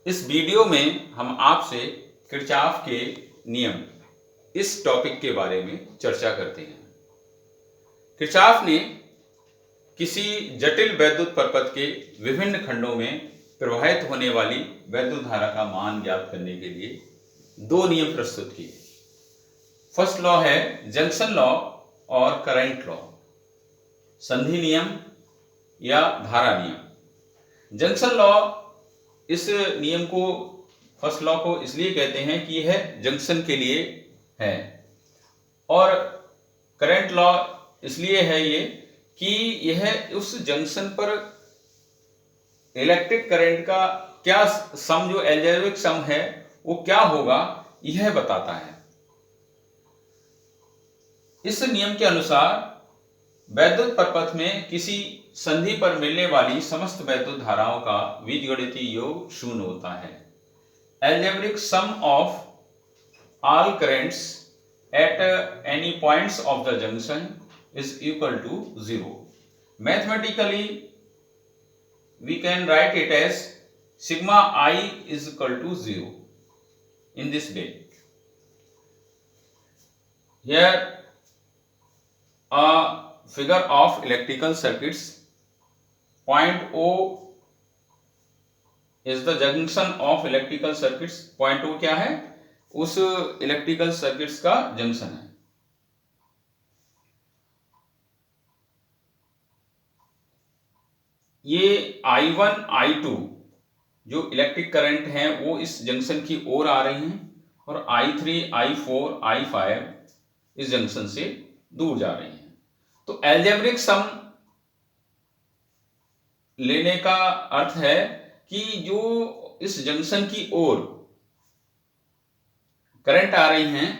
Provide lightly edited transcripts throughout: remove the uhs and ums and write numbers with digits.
इस वीडियो में हम आपसे किरचॉफ के नियम इस टॉपिक के बारे में चर्चा करते हैं। किरचॉफ ने किसी जटिल वैद्युत परपथ के विभिन्न खंडों में प्रवाहित होने वाली वैद्युत धारा का मान ज्ञात करने के लिए दो नियम प्रस्तुत किए। फर्स्ट लॉ है जंक्शन लॉ और करंट लॉ, संधि नियम या धारा नियम। जंक्शन लॉ, इस नियम को, फर्स्ट लॉ को इसलिए कहते हैं कि यह जंक्शन के लिए है, और करंट लॉ इसलिए है ये कि यह उस जंक्शन पर इलेक्ट्रिक करंट का क्या सम, जो एल्जेब्रिक सम है वो क्या होगा, यह बताता है। इस नियम के अनुसार वैद्युत परपथ में किसी संधि पर मिलने वाली समस्त वैद्युत धाराओं का बीजगणितीय योग शून्य होता है। Algebraic sum of all currents at any points of the junction is equal to 0. Mathematically, we can write it as sigma I is equal to 0 in this way. Here a figure of electrical circuits. Point O is the junction of electrical circuits. Point O क्या है? उस electrical circuits का junction है। ये I1 I2 जो electric current हैं वो इस जंक्शन की ओर आ रही हैं, और I3 I4 I5 इस जंक्शन से दूर जा रही हैं। तो एल्जेब्रिक सम लेने का अर्थ है कि जो इस जंक्शन की ओर करंट आ रही हैं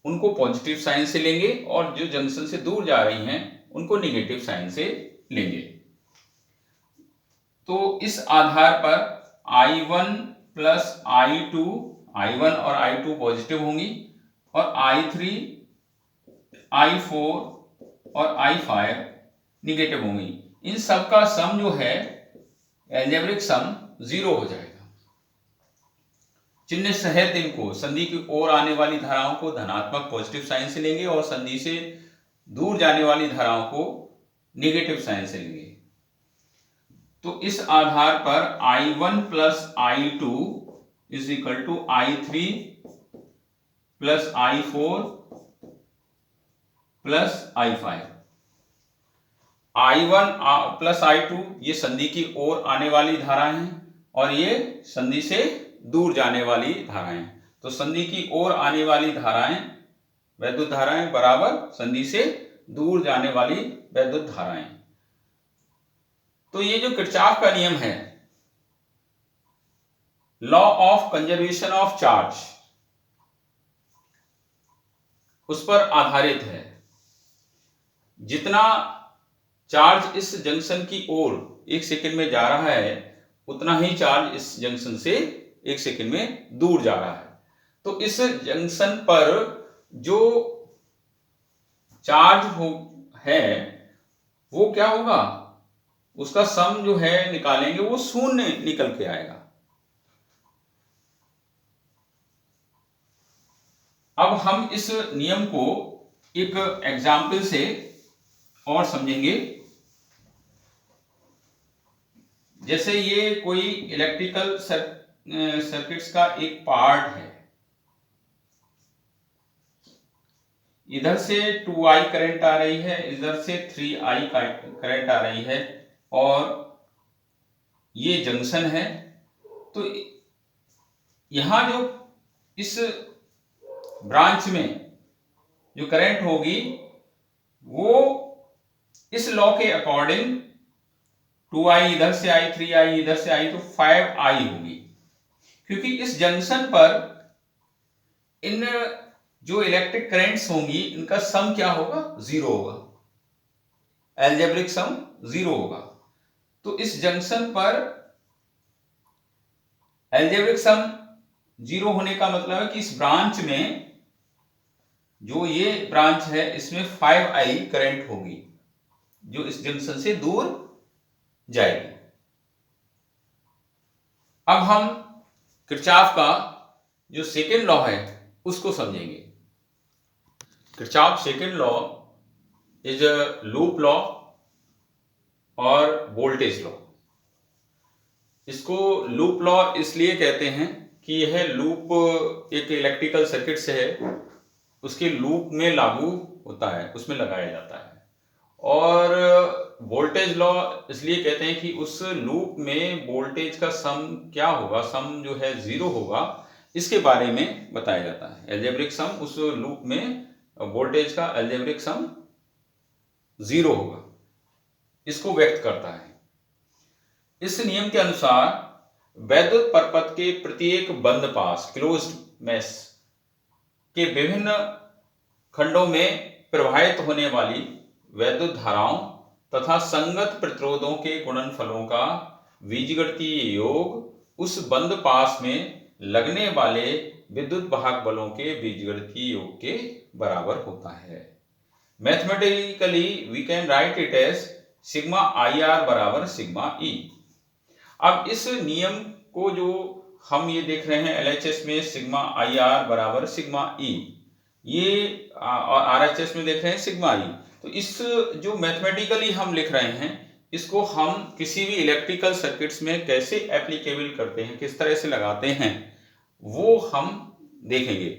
उनको पॉजिटिव साइन से लेंगे, और जो जंक्शन से दूर जा रही हैं उनको नेगेटिव साइन से लेंगे। तो इस आधार पर I1 प्लस I2, I1 और I2 पॉजिटिव होंगी, और I3 I4 और I5 निगेटिव होंगी। इन सब का सम जो है एल्जेब्रिक सम 0 हो जाएगा। चिन्ह सहित इनको संधि की ओर आने वाली धाराओं को धनात्मक पॉजिटिव साइन से लेंगे, और संधि से दूर जाने वाली धाराओं को नेगेटिव साइन से लेंगे। तो इस आधार पर I1 plus I2 is equal to I3 plus I4 plus I5। I1 plus I2 ये संधि की ओर आने वाली धाराएं हैं, और ये संधि से दूर जाने वाली धाराएं। तो संधि की ओर आने वाली धाराएं वैद्युत धाराएं बराबर संधि से दूर जाने वाली वैद्युत धाराएं। तो ये जो किरचॉफ का नियम है, law of conservation of charge, उस पर आधारित है। जितना चार्ज इस जंक्शन की ओर 1 सेकंड में जा रहा है, उतना ही चार्ज इस जंक्शन से 1 सेकंड में दूर जा रहा है। तो इस जंक्शन पर जो चार्ज है वो क्या होगा, उसका सम जो है निकालेंगे वो शून्य निकल के आएगा। अब हम इस नियम को एक एग्जाम्पल से और समझेंगे। जैसे ये कोई इलेक्ट्रिकल सर्किट्स का एक पार्ट है, इधर से 2I करंट आ रही है, इधर से 3I करंट आ रही है, और ये जंक्शन है। तो यहां जो इस ब्रांच में जो करंट होगी वो इस लॉ के अकॉर्डिंग 2I इधर से आई, 3I इधर से आई, तो 5I होगी, क्योंकि इस जंक्शन पर इन जो इलेक्ट्रिक करंट्स होंगी इनका सम क्या होगा, 0 होगा। एल्जेब्रिक सम 0 होगा। तो इस जंक्शन पर एल्जेब्रिक सम 0 होने का मतलब है कि इस ब्रांच में, जो ये ब्रांच है, इसमें 5I करंट होगी जो इस जंक्शन से दूर जाएगी। अब हम किरचॉफ का जो सेकेंड लॉ है उसको समझेंगे। Kirchhoff second law is a loop law और वोल्टेज लॉ। इसको लूप लॉ इसलिए कहते हैं कि यह लूप एक इलेक्ट्रिकल सर्किट से है, उसके लूप में लागू होता है, उसमें लगाया जाता है। और वोल्टेज लॉ इसलिए कहते हैं कि उस लूप में वोल्टेज का सम क्या होगा, सम जो है जीरो होगा, इसके बारे में बताया जाता है। एल्जेब्रिक सम, उस लूप में वोल्टेज का एल्जेब्रिक सम जीरो होगा, इसको व्यक्त करता है। इस नियम के अनुसार वैद्युत परपथ के प्रत्येक बंद पास क्लोज्ड मेश के विभिन्न खंडों में प्रवाहित होने वाली वैद्युत धाराओं तथा संगत प्रतिरोधों के गुणनफलों का बीजगणितीय योग उस बंद पास में लगने वाले विद्युत वाहक बलों के बीजगणितीय योग के बराबर होता है। Mathematically we can write it as sigma I R बराबर सिग्मा ई। अब इस नियम को जो हम ये देख रहे हैं एलएचएस में सिग्मा आई आर बराबर सिग्मा ई, ये और आरएचएस में देख रहे हैं सिग्मा ई, तो इस जो मैथमेटिकली हम लिख रहे हैं इसको हम किसी भी इलेक्ट्रिकल सर्किट्स में कैसे एप्लीकेबल करते हैं, किस तरह से लगाते हैं, वो हम देखेंगे।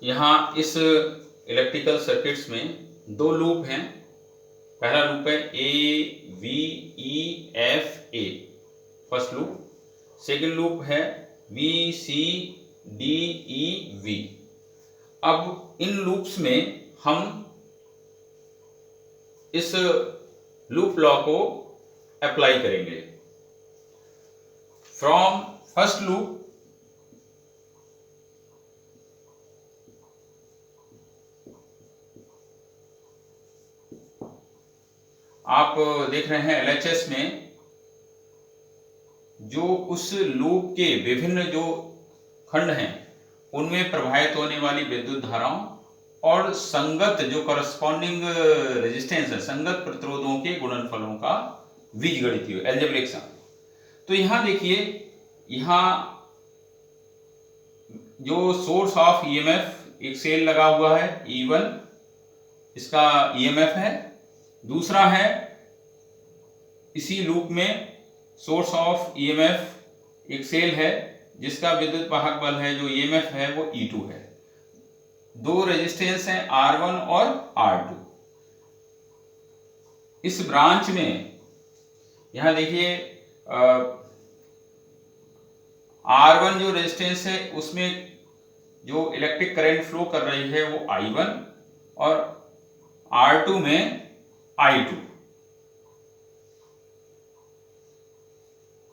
यहाँ इस इलेक्ट्रिकल सर्किट्स में दो लूप हैं। पहला लूप है A V E F A, first loop. Second loop है V C D E V. अब इन लूप्स में हम इस लूप लॉ को अप्लाई करेंगे। फ्रॉम फर्स्ट लूप आप देख रहे हैं एलएचएस में जो उस लूप के विभिन्न जो खंड हैं उनमें प्रवाहित होने वाली विद्युत धाराओं और संगत जो करस्पॉन्डिंग रेजिस्टेंस है, संगत प्रतिरोधों के गुणनफलों का बीजगणितीय एल्जेब्रिक सम। तो यहां देखिए, यहां जो सोर्स ऑफ ईएमएफ एक सेल लगा हुआ है E1, इसका ईएमएफ है। दूसरा है इसी लूप में सोर्स ऑफ ईएमएफ एक सेल है जिसका विद्युत वाहक बल है जो ईएमएफ है वो E2 है। दो रेजिस्टेंस हैं R1 और R2। इस ब्रांच में यहां देखिए R1 जो रेजिस्टेंस है उसमें जो इलेक्ट्रिक करंट फ्लो कर रही है वो I1 और R2 में I2।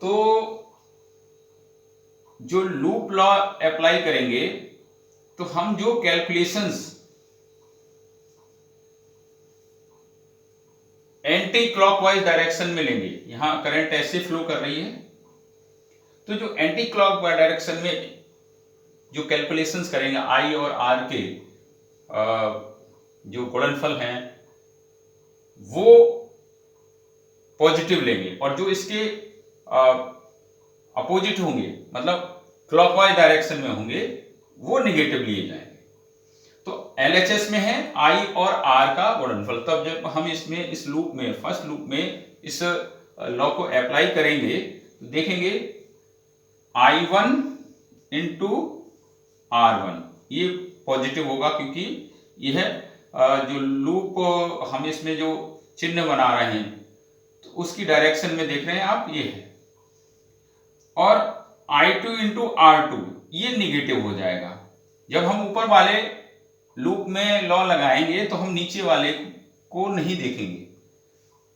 तो जो लूप लॉ अप्लाई करेंगे तो हम जो कैलकुलेशंस एंटी क्लॉकवाइज डायरेक्शन में लेंगे, यहां करंट ऐसे फ्लो कर रही है, तो जो एंटी क्लॉकवाइज डायरेक्शन में जो कैलकुलेशंस करेंगे आई और आर के जो गुणनफल हैं वो पॉजिटिव लेंगे, और जो इसके अपोजिट होंगे मतलब क्लॉकवाइज डायरेक्शन में होंगे वो निगेटिव लिए जाएंगे। तो एलएचएस में है आई और आर का गुणनफल। तब जब हम इसमें इस लूप में फर्स्ट लूप में इस लॉ को अप्लाई करेंगे तो देखेंगे I1 इंटू R1 ये पॉजिटिव होगा, क्योंकि यह जो लूप हम इसमें जो चिन्ह बना रहे हैं तो उसकी डायरेक्शन में देख रहे हैं आप, ये है। और I2 इंटू R2 ये निगेटिव हो जाएगा। जब हम ऊपर वाले लूप में लॉ लगाएंगे तो हम नीचे वाले को नहीं देखेंगे,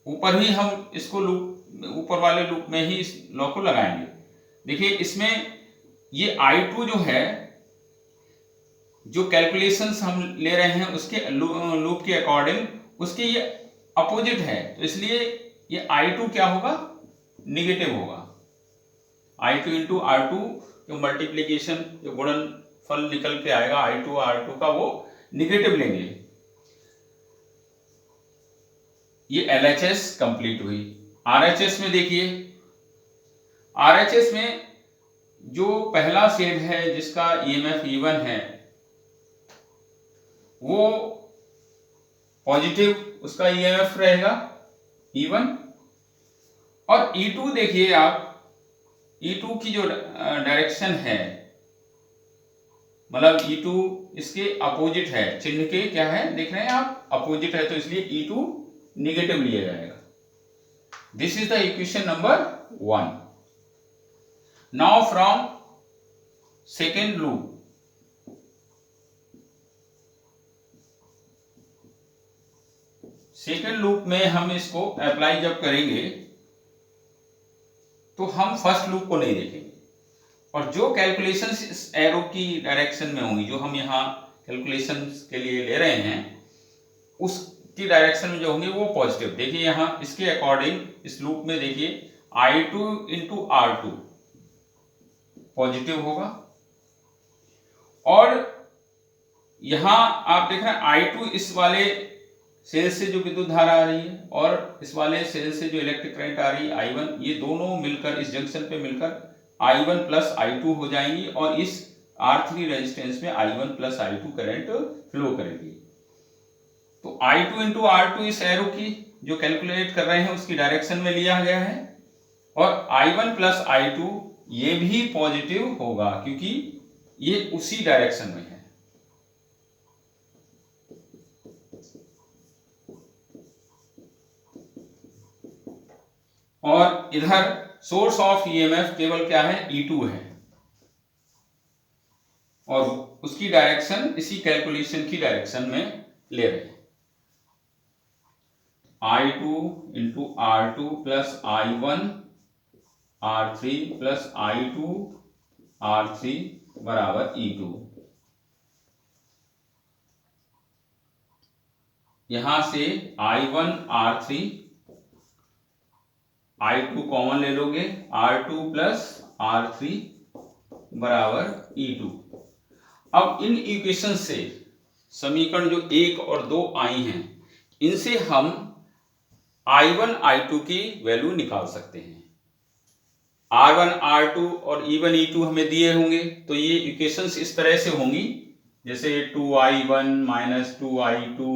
ऊपर ही हम इसको लूप ऊपर वाले लूप में ही इस लॉ को लगाएंगे। देखिए इसमें ये I2 जो है, जो कैलकुलेशंस हम ले रहे हैं उसके लूप के अकॉर्डिंग उसके ये अपोजिट है, तो इसलिए ये I2 क्या होगा, निगेटिव होगा। I2 इंटू R2 जो मल्टीप्लीकेशन जो गुणनफल निकल के आएगा I2 R2 का वो निगेटिव लेंगे। ये LHS कंप्लीट हुई। RHS में देखिए RHS में जो पहला शेड है जिसका EMF E1 है वो पॉजिटिव उसका EMF रहेगा E1, और E2 देखिए आप, E2 की जो डायरेक्शन है, मतलब E2 इसके अपोजिट है, चिन्ह के क्या है देख रहे हैं आप, अपोजिट है, तो इसलिए E2 निगेटिव लिया जाएगा। This is the equation number 1। Now from second loop, second loop में हम इसको अप्लाई जब करेंगे तो हम फर्स्ट लूप को नहीं देखेंगे, और जो कैलकुलेशंस इस एरो की डायरेक्शन में होंगी, जो हम यहाँ कैलकुलेशंस के लिए ले रहे हैं, उसकी डायरेक्शन में जो होंगे वो पॉजिटिव। देखिए यहाँ इसके अकॉर्डिंग इस लूप में देखिए I2 इंटू R2 पॉजिटिव होगा, और यहाँ आप देख रहे हैं I2 इस वाले सेल से जो विद्युत धारा आ रही है और इस वाले सेल से जो इलेक्ट्रिक करंट आ रही है I1, ये दोनों मिलकर इस जंक्शन पे मिलकर I1 प्लस I2 हो जाएंगी, और इस R3 रेजिस्टेंस में I1 plus I2 current flow करेगी। तो I2 इंटू R2 इस एरो की जो कैलकुलेट कर रहे हैं उसकी डायरेक्शन में लिया गया है, और I1 प्लस I2 ये भी पॉजिटिव होगा क्योंकि ये उसी डायरेक्शन में है। और इधर सोर्स ऑफ EMF केवल क्या है, E2 है, और उसकी डायरेक्शन इसी कैलकुलेशन की डायरेक्शन में ले रहे हैं। I2 into R2 plus I1 R3 plus I2 R3 बराबर E2। यहां से I1 R3 I2 कॉमन ले लोगे, R2 प्लस R3 बराबर E2। अब इन इक्वेशन से समीकरण जो 1 और 2 आई हैं, इनसे हम I1 I2 की वैल्यू निकाल सकते हैं। R1 R2 और E1 E2 हमें दिए होंगे, तो ये इक्वेशंस इस तरह से होंगी, जैसे 2I1 माइनस 2I2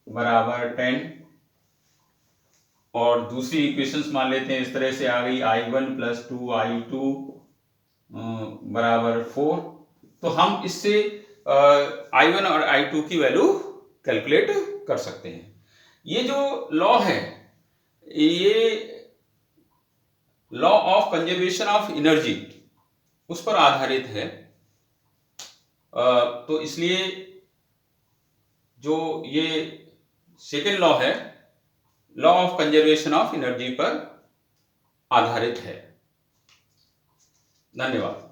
बराबर 10, और दूसरी इक्वेशंस मान लेते हैं इस तरह से आ गई, I1 प्लस 2I2 बराबर 4। तो हम इससे I1 और I2 की वैल्यू कैलकुलेट कर सकते हैं। ये जो लॉ है, ये law of conservation of energy उस पर आधारित है, तो इसलिए जो ये सेकेंड लॉ है, law of conservation of energy पर आधारित है। धन्यवाद।